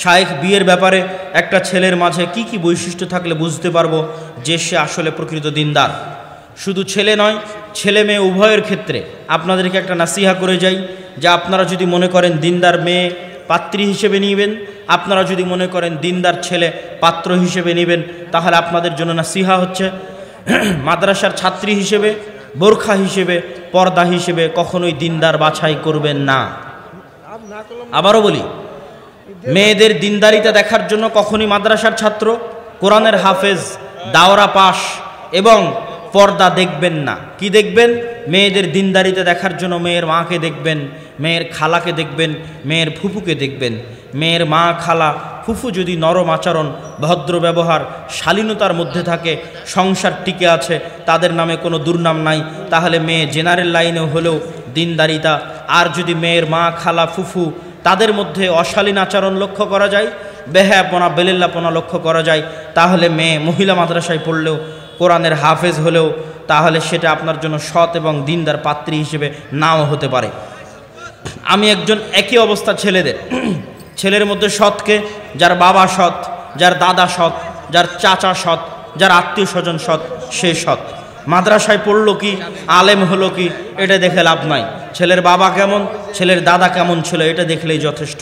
শায়েখ বিয়ের ব্যাপারে একটা ছেলের মাঝে কি কি বৈশিষ্ট্য থাকলে বুঝতে পারবো যে সে আসলে প্রকৃত দিনদার। শুধু ছেলে নয়, ছেলে মেয়ে উভয়ের ক্ষেত্রে আপনাদেরকে একটা নাসিহা করে যাই যে আপনারা যদি মনে করেন দিনদার মেয়ে পাত্রী হিসেবে নেবেন, আপনারা যদি মনে করেন দিনদার ছেলে পাত্র হিসেবে নেবেন, তাহলে আপনাদের জন্য নাসিহা হচ্ছে মাদ্রাসার ছাত্রী হিসেবে, বোরখা হিসেবে, পর্দা হিসেবে কখনোই দিনদার বাছাই করবেন না। আবারও বলি, মেয়েদের দিনদারিতা দেখার জন্য কখনই মাদ্রাসার ছাত্র, কোরআনের হাফেজ, দাওরা পাশ এবং পর্দা দেখবেন না। কি দেখবেন? মেয়েদের দিনদারিতা দেখার জন্য মেয়ের মাকে দেখবেন, মেয়ের খালাকে দেখবেন, মেয়ের ফুফুকে দেখবেন। মেয়ের মা, খালা, ফুফু যদি নরম আচরণ, ভদ্র ব্যবহার, শালীনতার মধ্যে থাকে, সংসার টিকে আছে, তাদের নামে কোনো দুর্নাম নাই, তাহলে মেয়ে জেনারেল লাইনে হলেও দিনদারিতা। আর যদি মেয়ের মা, খালা, ফুফু তাদের মধ্যে অশালীন আচরণ লক্ষ্য করা যায়, বেহায়াপনা, বেলেল্লাপনা লক্ষ্য করা যায়, তাহলে মেয়ে মহিলা মাদ্রাসায় পড়লেও, কোরআনের হাফেজ হলেও, তাহলে সেটা আপনার জন্য সৎ এবং দিনদার পাত্রী হিসেবে নাও হতে পারে। আমি একজন একই অবস্থা ছেলেদের, ছেলের মধ্যে সৎকে, যার বাবা সৎ, যার দাদা সৎ, যার চাচা সৎ, যার আত্মীয় স্বজন সৎ, সে সৎ। মাদ্রাসায় পড়লো কি, আলেম হলো কি, এটা দেখে লাভ নাই। ছেলের বাবা কেমন, ছেলের দাদা কেমন ছিল, এটা দেখলেই যথেষ্ট।